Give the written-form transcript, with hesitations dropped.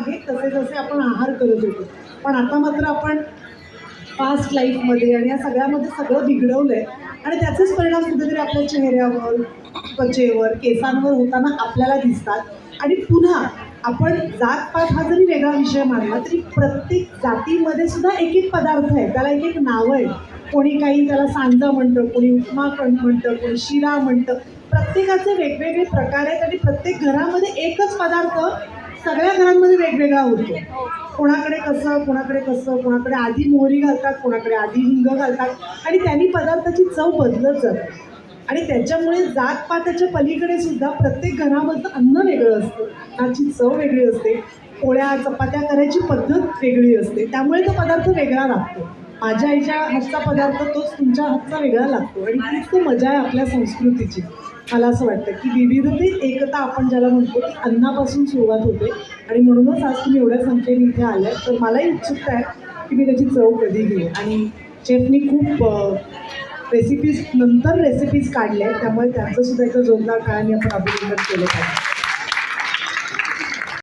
आहेत तसे जसे आपण आहार करत होतो. पण आता मात्र आपण फास्ट लाईफमध्ये आणि या सगळ्यामध्ये सगळं बिघडवलं आहे आणि त्याचेच परिणाम कुठेतरी आपल्या चेहऱ्यावर, त्वचेवर, केसांवर होताना आपल्याला दिसतात. आणि पुन्हा आपण जातपात हा जरी वेगळा विषय मानला तरी प्रत्येक जातीमध्ये सुद्धा एक एक पदार्थ आहे, त्याला एक एक नावं आहे. कोणी काही त्याला सांजा म्हणतं, कोणी उपमा म्हणतं, कोणी शिरा म्हणतं. प्रत्येकाचे वेगवेगळे प्रकार आहेत आणि प्रत्येक घरामध्ये एकच पदार्थ सगळ्या घरांमध्ये वेगवेगळा होतो. कोणाकडे कसं, कोणाकडे कसं, कोणाकडे आधी मोहरी घालतात, कोणाकडे आधी हिंग घालतात आणि त्यांनी पदार्थाची चव बदलत जाते. आणि त्याच्यामुळे जातपाताच्या पलीकडे सुद्धा प्रत्येक घरामधलं अन्न वेगळं असतं, त्याची चव वेगळी असते, पोळ्या चपात्या करायची पद्धत वेगळी असते, त्यामुळे तो पदार्थ वेगळा लागतो. माझ्या आईच्या हातचा पदार्थ तोच तुमच्या हातचा वेगळा लागतो आणि तीच तो मजा आहे आपल्या संस्कृतीची. मला असं वाटतं की विविधतेत एकता आपण ज्याला म्हणतो ती अन्नापासून सुरुवात होते आणि म्हणूनच आज तुम्ही एवढ्या संख्येने इथे आल्या. तर मलाही उत्सुकता आहे की मी त्याची चव कधी घेऊ. आणि शेफनी खूप रेसिपीज काढल्या, त्यामुळे त्यांचं सुद्धा एक जोरदार काळाने आपण अभिनंदन केलं पाहिजे.